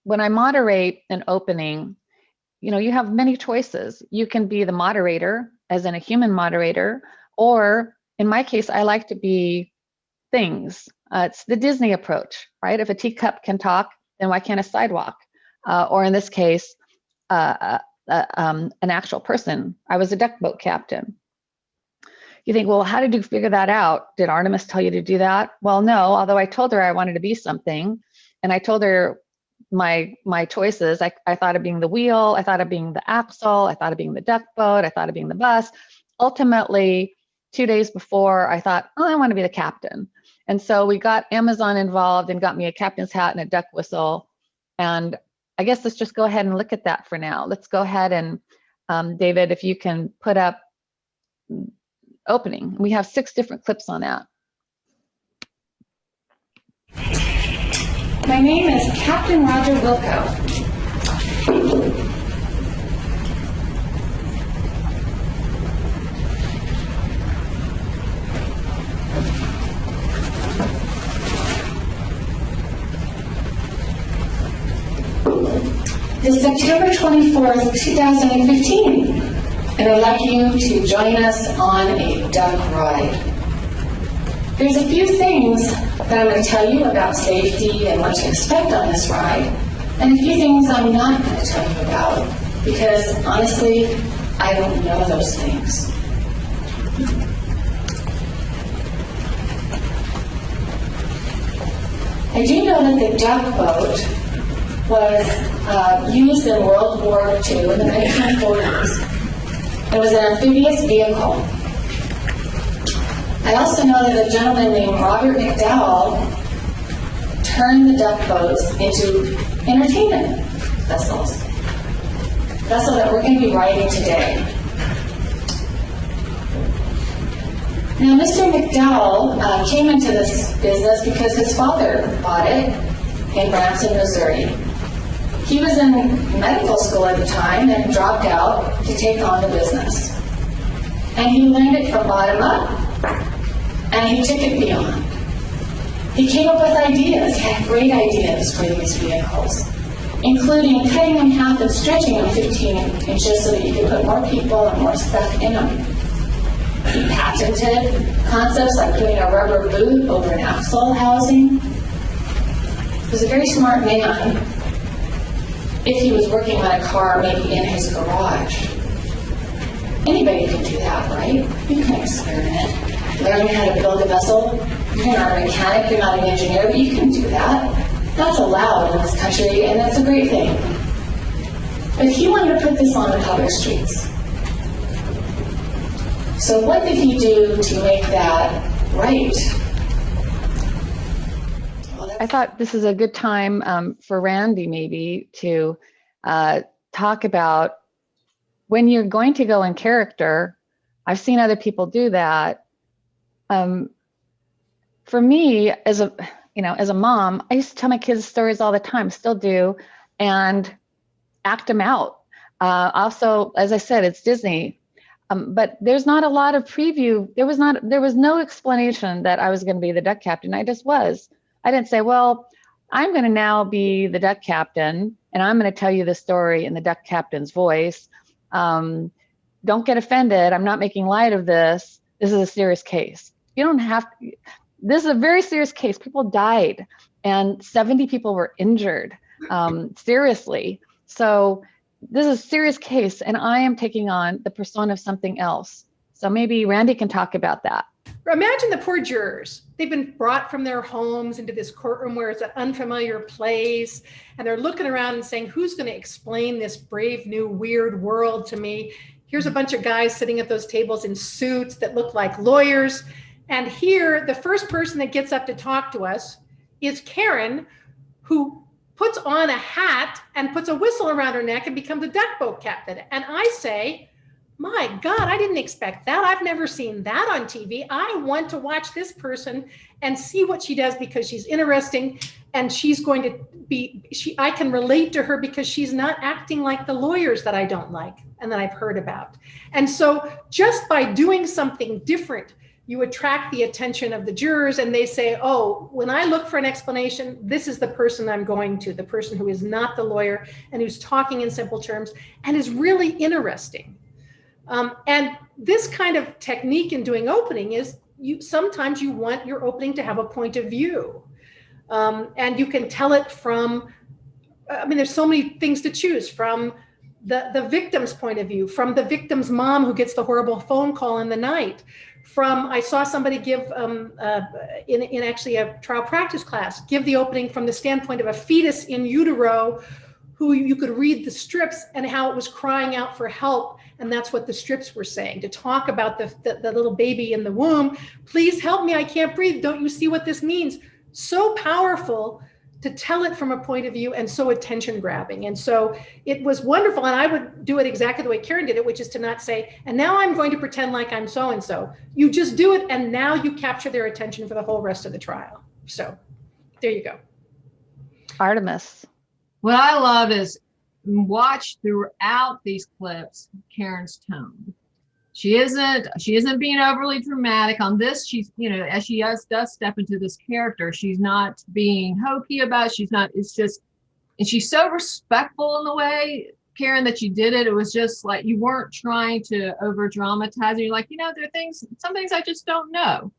when I moderate an opening, you have many choices. You can be the moderator, as in a human moderator, or in my case, I like to be things. It's the Disney approach, right? If a teacup can talk, then why can't a sidewalk? Or in this case, an actual person. I was a duck boat captain. You think, well, how did you figure that out? Did Artemis tell you to do that? Well, no, although I told her I wanted to be something, and I told her my choices. I thought of being the wheel, I thought of being the axle, I thought of being the duck boat, I thought of being the bus. Ultimately, 2 days before, I thought, oh, I want to be the captain. And so we got Amazon involved and got me a captain's hat and a duck whistle. And I guess let's just go ahead and look at that for now. Let's go ahead and, David, if you can put up opening. We have 6 different clips on that. My name is Captain Roger Wilco. It's September 24th, 2015, and I'd like you to join us on a duck ride. There's a few things that I'm going to tell you about safety and what to expect on this ride, and a few things I'm not going to tell you about, because honestly, I don't know those things. I do know that the duck boat was used in World War II in the 1940s. It was an amphibious vehicle. I also know that a gentleman named Robert McDowell turned the duck boats into entertainment vessels. Vessel that we're going to be riding today. Now, Mr. McDowell came into this business because his father bought it in Branson, Missouri. He was in medical school at the time and dropped out to take on the business. And he learned it from bottom up, and he took it beyond. He came up with ideas, he had great ideas for these vehicles, including cutting them in half and stretching them 15 inches so that you could put more people and more stuff in them. He patented concepts like putting a rubber boot over an axle housing. He was a very smart man if he was working on a car, maybe in his garage. Anybody can do that, right? You can experiment. Learning how to build a vessel. You're not a mechanic, you're not an engineer, but you can do that. That's allowed in this country, and that's a great thing. But he wanted to put this on the public streets. So what did he do to make that right? I thought this is a good time for Randi maybe to talk about when you're going to go in character. I've seen other people do that. For me, as a mom, I used to tell my kids stories all the time, still do, and act them out. Also, as I said, it's Disney. But there's not a lot of preview. There was no explanation that I was going to be the duck captain. I just was. I didn't say, well, I'm going to now be the duck captain, and I'm going to tell you the story in the duck captain's voice. Don't get offended. I'm not making light of this. This is a serious case. You don't have to. This is a very serious case. People died, and 70 people were injured, seriously. So this is a serious case, and I am taking on the persona of something else. So maybe Randi can talk about that. Imagine the poor jurors. They've been brought from their homes into this courtroom where it's an unfamiliar place, and they're looking around and saying, who's going to explain this brave new weird world to me? Here's a bunch of guys sitting at those tables in suits that look like lawyers. And here, the first person that gets up to talk to us is Karen, who puts on a hat and puts a whistle around her neck and becomes a duck boat captain. And I say, my God, I didn't expect that. I've never seen that on TV. I want to watch this person and see what she does because she's interesting, and she's going to be, I can relate to her because she's not acting like the lawyers that I don't like and that I've heard about. And so just by doing something different, you attract the attention of the jurors, and they say, oh, when I look for an explanation, this is the person I'm going to, the person who is not the lawyer and who's talking in simple terms and is really interesting. And this kind of technique in doing opening is sometimes you want your opening to have a point of view. And you can tell it from, I mean, there's so many things to choose from: the victim's point of view, from the victim's mom who gets the horrible phone call in the night, from, I saw somebody give, in actually a trial practice class, give the opening from the standpoint of a fetus in utero who you could read the strips and how it was crying out for help. And that's what the strips were saying, to talk about the little baby in the womb. Please help me, I can't breathe. Don't you see what this means? So powerful to tell it from a point of view, and so attention grabbing. And so it was wonderful. And I would do it exactly the way Karen did it, which is to not say, and now I'm going to pretend like I'm so-and-so. You just do it, and now you capture their attention for the whole rest of the trial. So there you go. Artemis. What I love is watch throughout these clips Karen's tone. She isn't being overly dramatic on this. She's, you know, as she does step into this character, she's not being hokey about it. She's not, it's just, and she's so respectful in the way, Karen, that you did it. It was just like, you weren't trying to over dramatize it. You're like, you know, there are things, some things I just don't know.